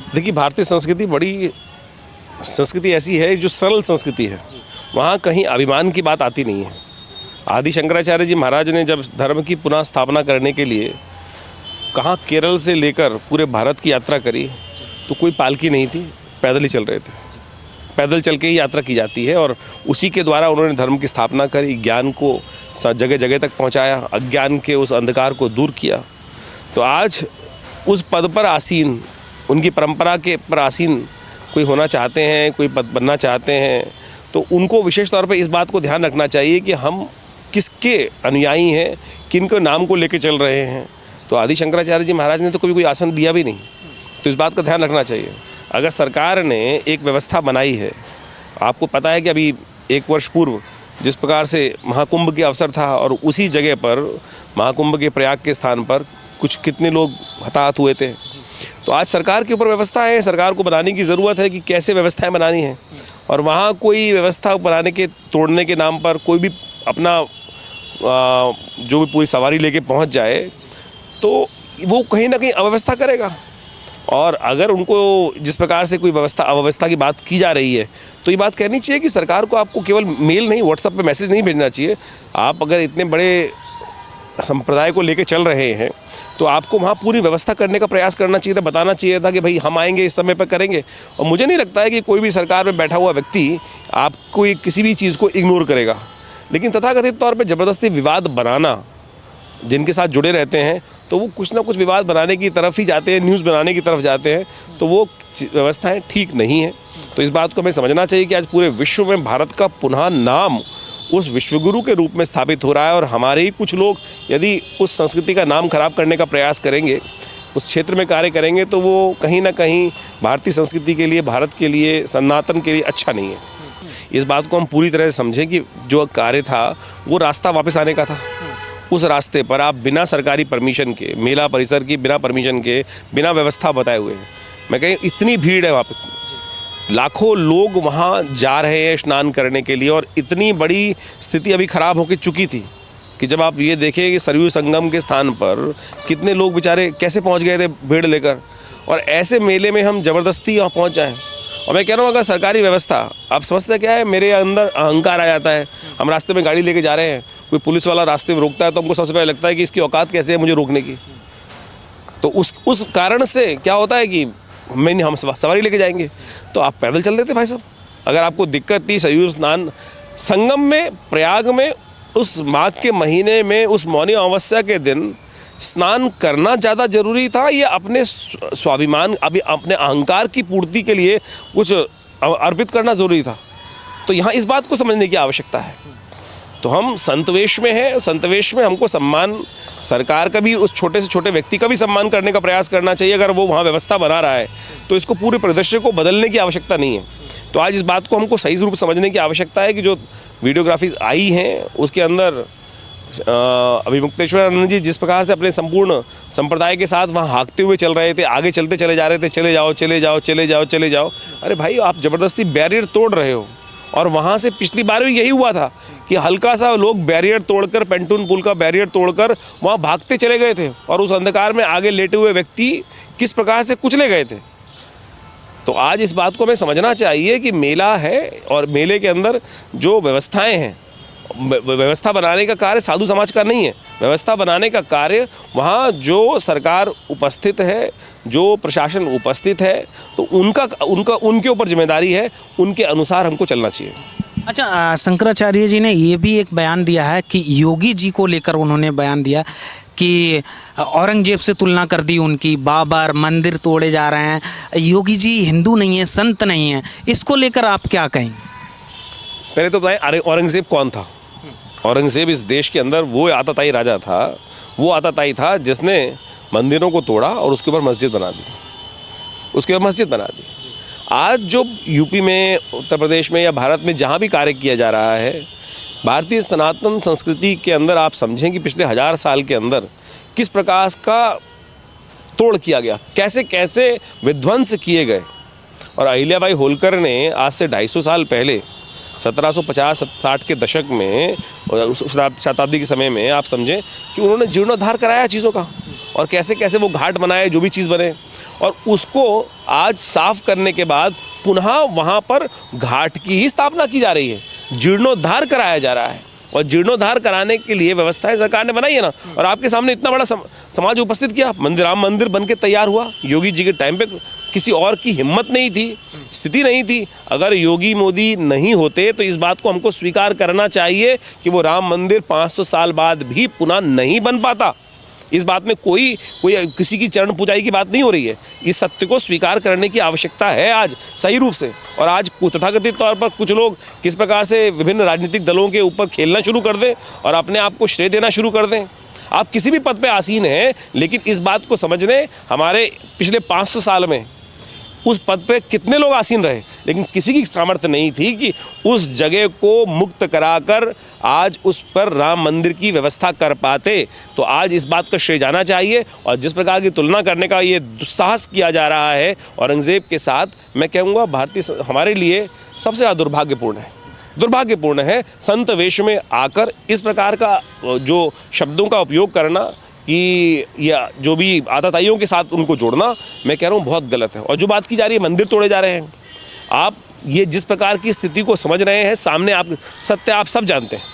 देखिए, भारतीय संस्कृति बड़ी संस्कृति ऐसी है जो सरल संस्कृति है। वहाँ कहीं अभिमान की बात आती नहीं है। आदि शंकराचार्य जी महाराज ने जब धर्म की पुनः स्थापना करने के लिए कहाँ केरल से लेकर पूरे भारत की यात्रा करी, तो कोई पालकी नहीं थी, पैदल ही चल रहे थे। पैदल चल के ही यात्रा की जाती है और उसी के द्वारा उन्होंने धर्म की स्थापना करी, ज्ञान को जगह जगह तक पहुंचाया, अज्ञान के उस अंधकार को दूर किया। तो आज उस पद पर आसीन, उनकी परंपरा के पर आसीन कोई होना चाहते हैं, कोई पद बनना चाहते हैं, तो उनको विशेष तौर पर इस बात को ध्यान रखना चाहिए कि हम किसके अनुयायी हैं, किनको नाम को लेके चल रहे हैं। तो आदि शंकराचार्य जी महाराज ने तो कभी कोई आसन दिया भी नहीं, तो इस बात का ध्यान रखना चाहिए। अगर सरकार ने एक व्यवस्था बनाई है, आपको पता है कि अभी 1 वर्ष पूर्व जिस प्रकार से महाकुंभ के अवसर था और उसी जगह पर महाकुंभ के प्रयाग के स्थान पर कितने लोग हताहत हुए थे। तो आज सरकार के ऊपर व्यवस्था है, सरकार को बनाने की ज़रूरत है कि कैसे व्यवस्थाएं बनानी हैं। और वहाँ कोई व्यवस्था बनाने के तोड़ने के नाम पर कोई भी अपना जो भी पूरी सवारी लेके पहुँच जाए, तो वो कहीं ना कहीं अव्यवस्था करेगा। और अगर उनको जिस प्रकार से कोई अव्यवस्था की बात की जा रही है, तो ये बात कहनी चाहिए कि सरकार को आपको केवल मेल नहीं, व्हाट्सएप पे मैसेज नहीं भेजना चाहिए। आप अगर इतने बड़े संप्रदाय को लेके चल रहे हैं, तो आपको वहाँ पूरी व्यवस्था करने का प्रयास करना चाहिए था, बताना चाहिए था कि भाई हम आएंगे, इस समय पर करेंगे। और मुझे नहीं लगता है कि कोई भी सरकार में बैठा हुआ व्यक्ति आपको किसी भी चीज़ को इग्नोर करेगा। लेकिन तथाकथित तौर पर ज़बरदस्ती विवाद बनाना, जिनके साथ जुड़े रहते हैं तो वो कुछ ना कुछ विवाद बनाने की तरफ ही जाते हैं, न्यूज़ बनाने की तरफ जाते हैं, तो वो व्यवस्थाएं ठीक नहीं है। तो इस बात को हमें समझना चाहिए कि आज पूरे विश्व में भारत का पुनः नाम उस विश्वगुरु के रूप में स्थापित हो रहा है। और हमारे ही कुछ लोग यदि उस संस्कृति का नाम खराब करने का प्रयास करेंगे, उस क्षेत्र में कार्य करेंगे, तो वो कहीं ना कहीं भारतीय संस्कृति के लिए, भारत के लिए, सनातन के लिए अच्छा नहीं है। इस बात को हम पूरी तरह से समझें कि जो कार्य था वो रास्ता वापस आने का था। उस रास्ते पर आप बिना सरकारी परमिशन के, मेला परिसर की बिना परमिशन के, बिना व्यवस्था बताए हुए हैं, मैं कहीं इतनी भीड़ है वहाँ पे, लाखों लोग वहाँ जा रहे हैं स्नान करने के लिए। और इतनी बड़ी स्थिति अभी ख़राब होकर चुकी थी कि जब आप ये देखें कि सरयू संगम के स्थान पर कितने लोग बेचारे कैसे पहुँच गए थे भीड़ लेकर, और ऐसे मेले में हम ज़बरदस्ती वहाँ पहुँच जाएँ। और मैं कह रहा हूँ, अगर सरकारी व्यवस्था, आप समस्या क्या है, मेरे अंदर अहंकार आ जाता है। हम रास्ते में गाड़ी लेके जा रहे हैं, कोई पुलिस वाला रास्ते में रोकता है, तो हमको सबसे पहले लगता है कि इसकी औकात कैसे है मुझे रोकने की। तो उस कारण से क्या होता है कि हम सवारी लेके जाएंगे, तो आप पैदल चल देते भाई साहब। अगर आपको दिक्कत थी सरयू स्नान संगम में, प्रयाग में, उस माघ के महीने में, उस मौनी अमावस्या के दिन स्नान करना ज़्यादा ज़रूरी था, ये अपने स्वाभिमान, अभी अपने अहंकार की पूर्ति के लिए कुछ अर्पित करना ज़रूरी था। तो यहाँ इस बात को समझने की आवश्यकता है। तो हम संतवेश में हैं, संतवेश में हमको सम्मान, सरकार का भी, उस छोटे से छोटे व्यक्ति का भी सम्मान करने का प्रयास करना चाहिए। अगर वो वहाँ व्यवस्था बना रहा है, तो इसको पूरे परिदृश्य को बदलने की आवश्यकता नहीं है। तो आज इस बात को हमको सही रूप समझने की आवश्यकता है कि जो वीडियोग्राफीज आई हैं, उसके अंदर अभी मुक्तेश्वरानंद जी जिस प्रकार से अपने संपूर्ण संप्रदाय के साथ वहाँ हाँकते हुए चल रहे थे, आगे चलते चले जा रहे थे, चले जाओ चले जाओ चले जाओ चले जाओ। अरे भाई, आप ज़बरदस्ती बैरियर तोड़ रहे हो। और वहाँ से पिछली बार भी यही हुआ था कि हल्का सा लोग बैरियर तोड़कर, पेंटून पुल का बैरियर तोड़कर वहाँ भागते चले गए थे, और उस अंधकार में आगे लेटे हुए व्यक्ति किस प्रकार से कुचले गए थे। तो आज इस बात को हमें समझना चाहिए कि मेला है, और मेले के अंदर जो व्यवस्थाएँ हैं, व्यवस्था बनाने का कार्य साधु समाज का नहीं है। व्यवस्था बनाने का कार्य वहाँ जो सरकार उपस्थित है, जो प्रशासन उपस्थित है, तो उनके ऊपर जिम्मेदारी है, उनके अनुसार हमको चलना चाहिए। अच्छा, शंकराचार्य जी ने ये भी एक बयान दिया है कि योगी जी को लेकर उन्होंने बयान दिया कि औरंगजेब से तुलना कर दी उनकी, बाबर मंदिर तोड़े जा रहे हैं, योगी जी हिंदू नहीं है, संत नहीं है। इसको लेकर आप क्या कहेंगे? पहले तो बताएं, अरे औरंगजेब कौन था? औरंगजेब इस देश के अंदर वो आताताई राजा था, वो आताताई था जिसने मंदिरों को तोड़ा और उसके ऊपर मस्जिद बना दी, उसके ऊपर मस्जिद बना दी। आज जो यूपी में, उत्तर प्रदेश में या भारत में जहाँ भी कार्य किया जा रहा है, भारतीय सनातन संस्कृति के अंदर आप समझें कि पिछले 1000 साल के अंदर किस प्रकार का तोड़ किया गया, कैसे कैसे विध्वंस किए गए। और अहिल्याबाई होलकर ने आज से 250 साल पहले 1750-60 के दशक में, शताब्दी के समय में, आप समझें कि उन्होंने जीर्णोद्धार कराया चीज़ों का, और कैसे कैसे वो घाट बनाए, जो भी चीज़ बने। और उसको आज साफ करने के बाद पुनः वहाँ पर घाट की ही स्थापना की जा रही है, जीर्णोद्धार कराया जा रहा है। और जीर्णोद्धार कराने के लिए व्यवस्थाएं सरकार ने बनाई है ना, और आपके सामने इतना बड़ा समाज उपस्थित किया, राम मंदिर बन के तैयार हुआ। योगी जी के टाइम पे किसी और की हिम्मत नहीं थी, स्थिति नहीं थी। अगर योगी मोदी नहीं होते तो इस बात को हमको स्वीकार करना चाहिए कि वो राम मंदिर 500 साल बाद भी पुनः नहीं बन पाता। इस बात में कोई किसी की चरण पूजाई की बात नहीं हो रही है। इस सत्य को स्वीकार करने की आवश्यकता है आज सही रूप से। और आज तथाकथित तौर पर कुछ लोग किस प्रकार से विभिन्न राजनीतिक दलों के ऊपर खेलना शुरू कर दें और अपने आप को श्रेय देना शुरू कर दें। आप किसी भी पद पे आसीन हैं, लेकिन इस बात को समझने हमारे पिछले 500 साल में उस पद पे कितने लोग आसीन रहे, लेकिन किसी की सामर्थ्य नहीं थी कि उस जगह को मुक्त कराकर आज उस पर राम मंदिर की व्यवस्था कर पाते। तो आज इस बात का श्रेय जाना चाहिए। और जिस प्रकार की तुलना करने का ये दुस्साहस किया जा रहा है औरंगज़ेब के साथ, मैं कहूँगा भारतीय हमारे लिए सबसे ज़्यादा दुर्भाग्यपूर्ण है संत वेश में आकर इस प्रकार का जो शब्दों का उपयोग करना, कि या जो भी आताताइयों के साथ उनको जोड़ना, मैं कह रहा हूँ बहुत गलत है। और जो बात की जा रही है, मंदिर तोड़े जा रहे हैं, आप ये जिस प्रकार की स्थिति को समझ रहे हैं, सामने आप सत्य आप सब जानते हैं।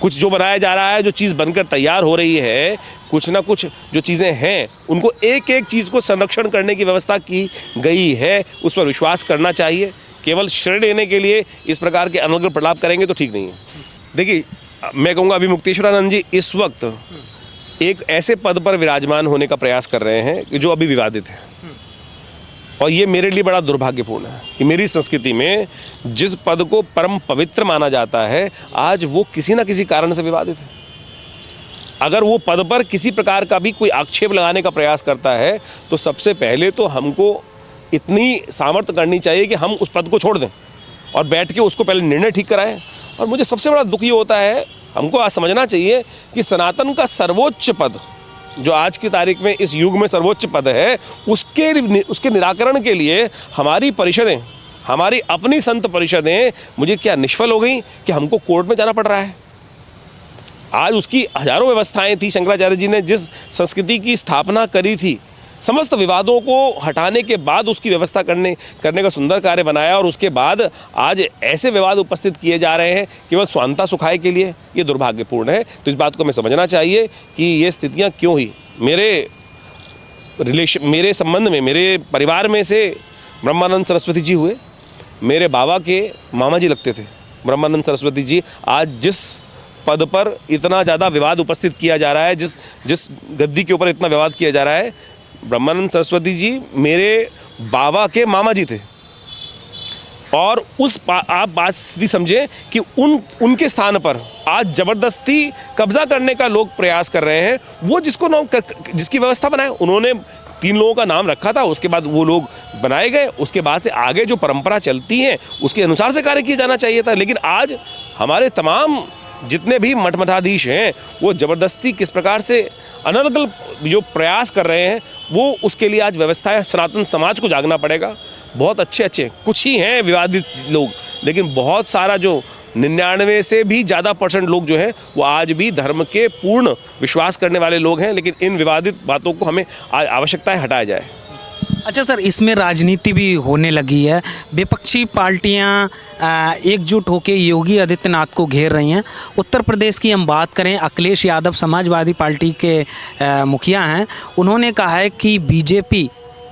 कुछ जो बनाया जा रहा है, जो चीज़ बनकर तैयार हो रही है, कुछ ना कुछ जो चीज़ें हैं उनको एक एक चीज़ को संरक्षण करने की व्यवस्था की गई है, उस पर विश्वास करना चाहिए। केवल श्रेय लेने के लिए इस प्रकार के अनर्गल प्रलाप करेंगे तो ठीक नहीं है। देखिए, मैं कहूँगा अभी मुक्तेश्वरानंद जी इस वक्त एक ऐसे पद पर विराजमान होने का प्रयास कर रहे हैं जो अभी विवादित है। और ये मेरे लिए बड़ा दुर्भाग्यपूर्ण है कि मेरी संस्कृति में जिस पद को परम पवित्र माना जाता है, आज वो किसी ना किसी कारण से विवादित है। अगर वो पद पर किसी प्रकार का भी कोई आक्षेप लगाने का प्रयास करता है, तो सबसे पहले तो हमको इतनी सामर्थ्य करनी चाहिए कि हम उस पद को छोड़ दें और बैठ के उसको पहले निर्णय ठीक कराएं। और मुझे सबसे बड़ा दुख ये होता है, हमको आज समझना चाहिए कि सनातन का सर्वोच्च पद, जो आज की तारीख में इस युग में सर्वोच्च पद है, उसके निराकरण के लिए हमारी परिषदें, हमारी अपनी संत परिषदें मुझे क्या निष्फल हो गई कि हमको कोर्ट में जाना पड़ रहा है। आज उसकी हजारों व्यवस्थाएं थी। शंकराचार्य जी ने जिस संस्कृति की स्थापना करी थी, समस्त विवादों को हटाने के बाद उसकी व्यवस्था करने का सुंदर कार्य बनाया, और उसके बाद आज ऐसे विवाद उपस्थित किए जा रहे हैं केवल स्वांता सुखाए के लिए। ये दुर्भाग्यपूर्ण है। तो इस बात को हमें समझना चाहिए कि ये स्थितियां क्यों हुई। मेरे संबंध में, मेरे परिवार में से ब्रह्मानंद सरस्वती जी हुए, मेरे बाबा के मामा जी लगते थे ब्रह्मानंद सरस्वती जी। आज जिस पद पर इतना ज़्यादा विवाद उपस्थित किया जा रहा है, जिस गद्दी के ऊपर इतना विवाद किया जा रहा है, ब्रह्मानंद सरस्वती जी मेरे बाबा के मामा जी थे। और आप बात स्थिति समझे कि उनके स्थान पर आज ज़बरदस्ती कब्जा करने का लोग प्रयास कर रहे हैं। वो जिसकी व्यवस्था बनाए, उन्होंने 3 लोगों का नाम रखा था, उसके बाद वो लोग बनाए गए, उसके बाद से आगे जो परंपरा चलती है उसके अनुसार से कार्य किया जाना चाहिए था। लेकिन आज हमारे तमाम जितने भी मठमठाधीश हैं, वो ज़बरदस्ती किस प्रकार से अनर्गल जो प्रयास कर रहे हैं, वो उसके लिए आज व्यवस्था है। सनातन समाज को जागना पड़ेगा। बहुत अच्छे कुछ ही हैं विवादित लोग, लेकिन बहुत सारा जो 99 से भी ज़्यादा % लोग जो हैं, वो आज भी धर्म के पूर्ण विश्वास करने वाले लोग हैं। लेकिन इन विवादित बातों को हमें आवश्यकता है हटाया जाए। अच्छा सर, इसमें राजनीति भी होने लगी है। विपक्षी पार्टियां एकजुट होकर योगी आदित्यनाथ को घेर रही हैं। उत्तर प्रदेश की हम बात करें, अखिलेश यादव समाजवादी पार्टी के मुखिया हैं, उन्होंने कहा है कि बीजेपी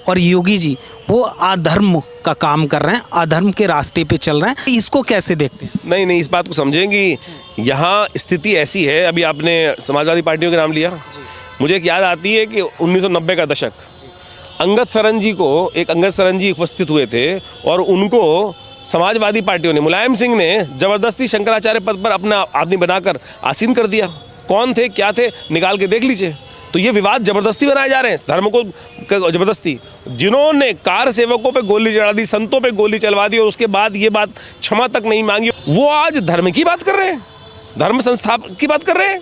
और योगी जी वो अधर्म का काम कर रहे हैं, अधर्म के रास्ते पे चल रहे हैं। इसको कैसे देखते हैं? नहीं, इस बात को समझेंगी। यहाँ स्थिति ऐसी है, अभी आपने समाजवादी पार्टियों के नाम लिया, मुझे एक याद आती है कि 1990 का दशक, अंगद सरन जी उपस्थित हुए थे और उनको समाजवादी पार्टियों ने, मुलायम सिंह ने जबरदस्ती शंकराचार्य पद पर अपना आदमी बनाकर आसीन कर दिया। कौन थे, क्या थे, निकाल के देख लीजिए। तो ये विवाद जबरदस्ती बनाए जा रहे हैं, धर्म को जबरदस्ती। जिन्होंने कार सेवकों पे गोली चला दी, संतों पे गोली चलवा दी और उसके बाद ये बात क्षमा तक नहीं मांगी, वो आज धर्म की बात कर रहे हैं, धर्म संस्थापन की बात कर रहे हैं।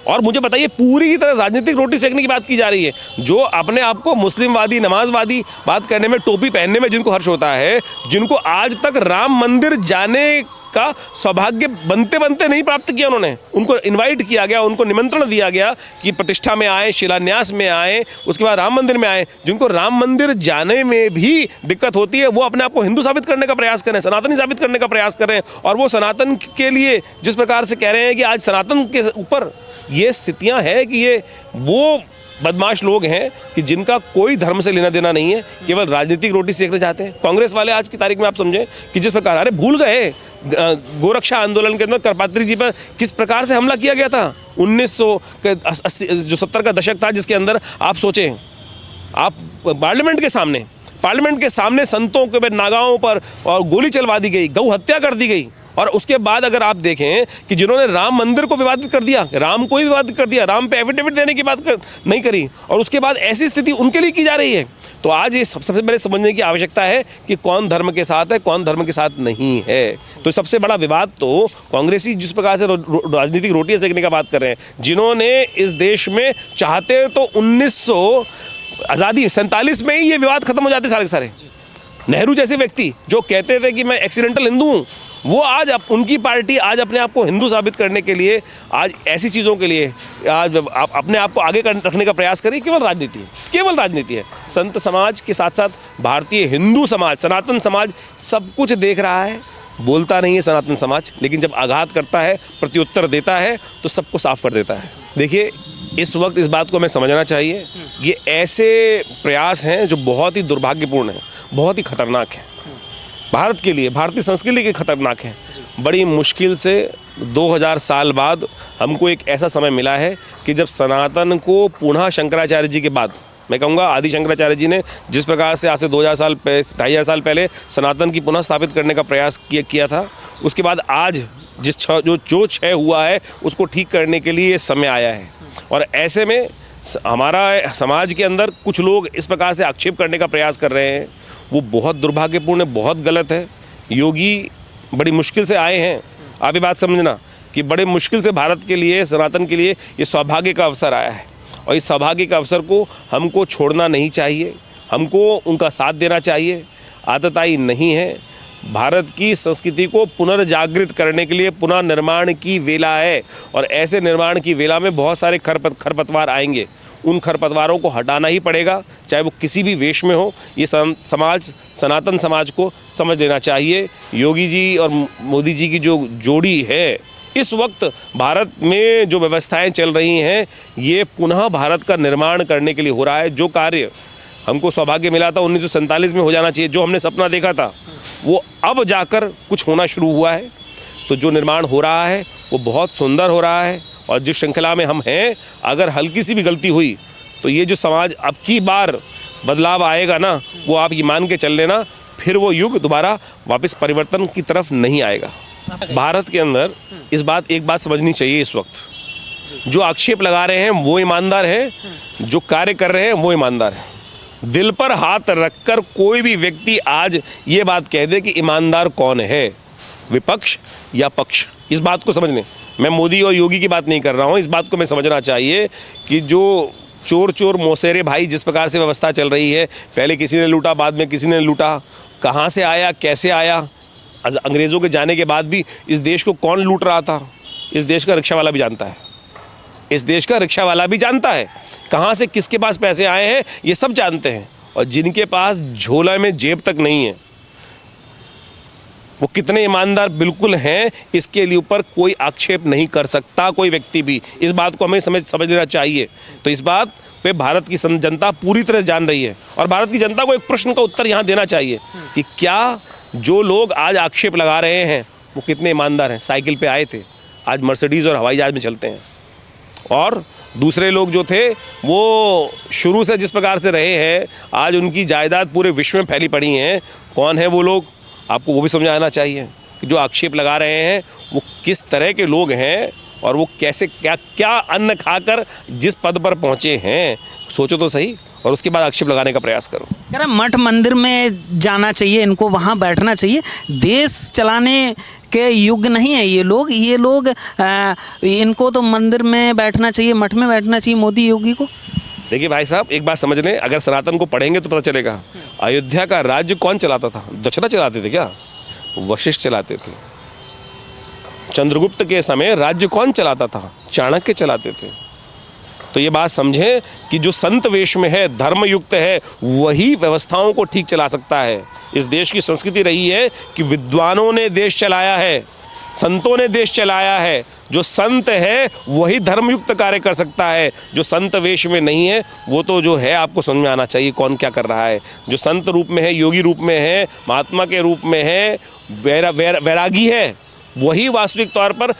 और मुझे बताइए, पूरी की तरह राजनीतिक रोटी सेकने की बात की जा रही है। जो अपने आप को मुस्लिमवादी, नमाजवादी बात करने में, टोपी पहनने में जिनको हर्ष होता है, जिनको आज तक राम मंदिर जाने का सौभाग्य बनते बनते नहीं प्राप्त किया उन्होंने। उनको इनवाइट किया गया, उनको निमंत्रण दिया गया कि प्रतिष्ठा में आए, शिलान्यास में आए, उसके बाद राम मंदिर में आए। जिनको राम मंदिर जाने में भी दिक्कत होती है वो अपने आप को हिंदू साबित करने का प्रयास कर रहे हैं, सनातनी साबित करने का प्रयास कर रहे हैं। और वो सनातन के लिए जिस प्रकार से कह रहे हैं कि आज सनातन के ऊपर ये स्थितियां हैं कि ये वो बदमाश लोग हैं कि जिनका कोई धर्म से लेना देना नहीं है, केवल राजनीतिक रोटी सेकना चाहते हैं। कांग्रेस वाले आज की तारीख में आप समझें कि जिस प्रकार, अरे भूल गए गोरक्षा आंदोलन के अंदर करपात्री जी पर किस प्रकार से हमला किया गया था 1980 जो 70 का दशक था, जिसके अंदर आप सोचें, आप पार्लियामेंट के सामने संतों के नागाओं पर और गोली चलवा दी गई, गौ हत्या कर दी गई। और उसके बाद अगर आप देखें कि जिन्होंने राम मंदिर को विवादित कर दिया, राम को ही विवादित कर दिया, राम पे एफिडेविट देने की बात नहीं करी, और उसके बाद ऐसी स्थिति उनके लिए की जा रही है। तो आज ये सबसे पहले समझने की आवश्यकता है कि कौन धर्म के साथ है, कौन धर्म के साथ नहीं है। तो सबसे बड़ा विवाद तो कांग्रेसी जिस प्रकार से राजनीतिक रोटियां सेकने का बात कर रहे हैं, जिन्होंने इस देश में चाहते तो 1900 आज़ादी 47 में ही ये विवाद खत्म हो जाते सारे के सारे। नेहरू जैसे व्यक्ति जो कहते थे कि मैं एक्सीडेंटल हिंदू हूँ, वो आज उनकी पार्टी आज अपने आप को हिंदू साबित करने के लिए आज ऐसी चीज़ों के लिए आज अपने आप को आगे रखने का प्रयास करें। केवल राजनीति है। संत समाज के साथ साथ भारतीय हिंदू समाज, सनातन समाज सब कुछ देख रहा है। बोलता नहीं है सनातन समाज, लेकिन जब आघात करता है, प्रत्युत्तर देता है तो सबको साफ कर देता है। देखिए, इस वक्त इस बात को हमें समझना चाहिए, ये ऐसे प्रयास हैं जो बहुत ही दुर्भाग्यपूर्ण हैं, बहुत ही खतरनाक हैं भारत के लिए, भारतीय संस्कृति के लिए खतरनाक है। बड़ी मुश्किल से 2000 साल बाद हमको एक ऐसा समय मिला है कि जब सनातन को पुनः शंकराचार्य जी के बाद, मैं कहूँगा आदि शंकराचार्य जी ने जिस प्रकार से आज से 2000 साल 2500 साल पहले सनातन की पुनः स्थापित करने का प्रयास किया था, उसके बाद आज जो क्षय हुआ है उसको ठीक करने के लिए ये समय आया है। और ऐसे में हमारा समाज के अंदर कुछ लोग इस प्रकार से आक्षेप करने का प्रयास कर रहे हैं, वो बहुत दुर्भाग्यपूर्ण है, बहुत गलत है। योगी बड़ी मुश्किल से आए हैं, आप ये बात समझना कि बड़े मुश्किल से भारत के लिए, सनातन के लिए ये सौभाग्य का अवसर आया है। और इस सौभाग्य का अवसर को हमको छोड़ना नहीं चाहिए, हमको उनका साथ देना चाहिए। आतताई नहीं है, भारत की संस्कृति को पुनर्जागृत करने के लिए पुनः निर्माण की वेला है। और ऐसे निर्माण की वेला में बहुत सारे खरपतवार आएंगे, उन खरपतवारों को हटाना ही पड़ेगा, चाहे वो किसी भी वेश में हो। ये समाज, सनातन समाज को समझ लेना चाहिए। योगी जी और मोदी जी की जो जोड़ी है, इस वक्त भारत में जो व्यवस्थाएं चल रही हैं, ये पुनः भारत का निर्माण करने के लिए हो रहा है। जो कार्य हमको सौभाग्य मिला था 1947 में हो जाना चाहिए, जो हमने सपना देखा था, वो अब जाकर कुछ होना शुरू हुआ है। तो जो निर्माण हो रहा है वो बहुत सुंदर हो रहा है। और जिस श्रृंखला में हम हैं, अगर हल्की सी भी गलती हुई तो ये जो समाज अब की बार बदलाव आएगा ना, वो आप ये मान के चल लेना, फिर वो युग दोबारा वापस परिवर्तन की तरफ नहीं आएगा। भारत के अंदर एक बात समझनी चाहिए, इस वक्त जो आक्षेप लगा रहे हैं वो ईमानदार हैं, जो कार्य कर रहे हैं वो ईमानदार हैं। दिल पर हाथ रखकर कोई भी व्यक्ति आज ये बात कह दे कि ईमानदार कौन है, विपक्ष या पक्ष, इस बात को समझ लें। मैं मोदी और योगी की बात नहीं कर रहा हूँ, इस बात को मैं समझना चाहिए कि जो चोर मौसेरे भाई जिस प्रकार से व्यवस्था चल रही है, पहले किसी ने लूटा, बाद में किसी ने लूटा, कहाँ से आया, कैसे आया, अंग्रेज़ों के जाने के बाद भी इस देश को कौन लूट रहा था, इस देश का रिक्शा वाला भी जानता है। इस देश का रिक्शा वाला भी जानता है कहाँ से किसके पास पैसे आए हैं, ये सब जानते हैं। और जिनके पास झोला में जेब तक नहीं है, वो कितने ईमानदार बिल्कुल हैं, इसके लिए ऊपर कोई आक्षेप नहीं कर सकता कोई व्यक्ति भी। इस बात को हमें समझ लेना चाहिए। तो इस बात पे भारत की जनता पूरी तरह जान रही है। और भारत की जनता को एक प्रश्न का उत्तर यहाँ देना चाहिए कि क्या जो लोग आज आक्षेप लगा रहे हैं वो कितने ईमानदार हैं। साइकिल पे आए थे, आज मर्सिडीज़ और हवाई जहाज़ में चलते हैं। और दूसरे लोग जो थे वो शुरू से जिस प्रकार से रहे हैं, आज उनकी जायदाद पूरे विश्व में फैली पड़ी हैं। कौन है वो लोग, आपको वो भी समझाना चाहिए कि जो आक्षेप लगा रहे हैं वो किस तरह के लोग हैं और वो कैसे क्या अन्न खाकर जिस पद पर पहुँचे हैं, सोचो तो सही। और उसके बाद आक्षेप लगाने का प्रयास करो। कह रहे मठ मंदिर में जाना चाहिए, इनको वहाँ बैठना चाहिए। देश चलाने के युग नहीं है ये लोग इनको तो मंदिर में बैठना चाहिए, मठ में बैठना चाहिए मोदी योगी को। देखिए भाई साहब, एक बात समझ लें, अगर सनातन को पढ़ेंगे तो पता चलेगा अयोध्या का राज्य कौन चलाता था। दशरथ चलाते थे क्या? वशिष्ठ चलाते थे। चंद्रगुप्त के समय राज्य कौन चलाता था? चाणक्य चलाते थे। तो ये बात समझें कि जो संत वेश में है, धर्मयुक्त है, वही व्यवस्थाओं को ठीक चला सकता है। इस देश की संस्कृति रही है कि विद्वानों ने देश चलाया है, संतों ने देश चलाया है। जो संत है वही धर्मयुक्त कार्य कर सकता है। जो संत वेश में नहीं है वो तो जो है आपको समझ में आना चाहिए कौन क्या कर रहा है। जो संत रूप में है, योगी रूप में है, महात्मा के रूप में है, वैरागी है, वही वास्तविक तौर पर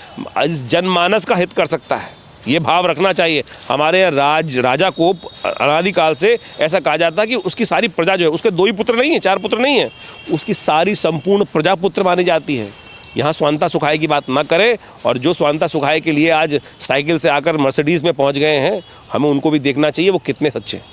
जनमानस का हित कर सकता है। ये भाव रखना चाहिए। हमारे यहाँ राजा को अनादिकाल से ऐसा कहा जाता है कि उसकी सारी प्रजा जो है, उसके 2 ही पुत्र नहीं है, 4 पुत्र नहीं है, उसकी सारी संपूर्ण प्रजा पुत्र मानी जाती है। यहाँ स्वांता सुखाए की बात ना करें, और जो स्वांता सुखाए के लिए आज साइकिल से आकर मर्सिडीज़ में पहुँच गए हैं, हमें उनको भी देखना चाहिए वो कितने सच्चे हैं।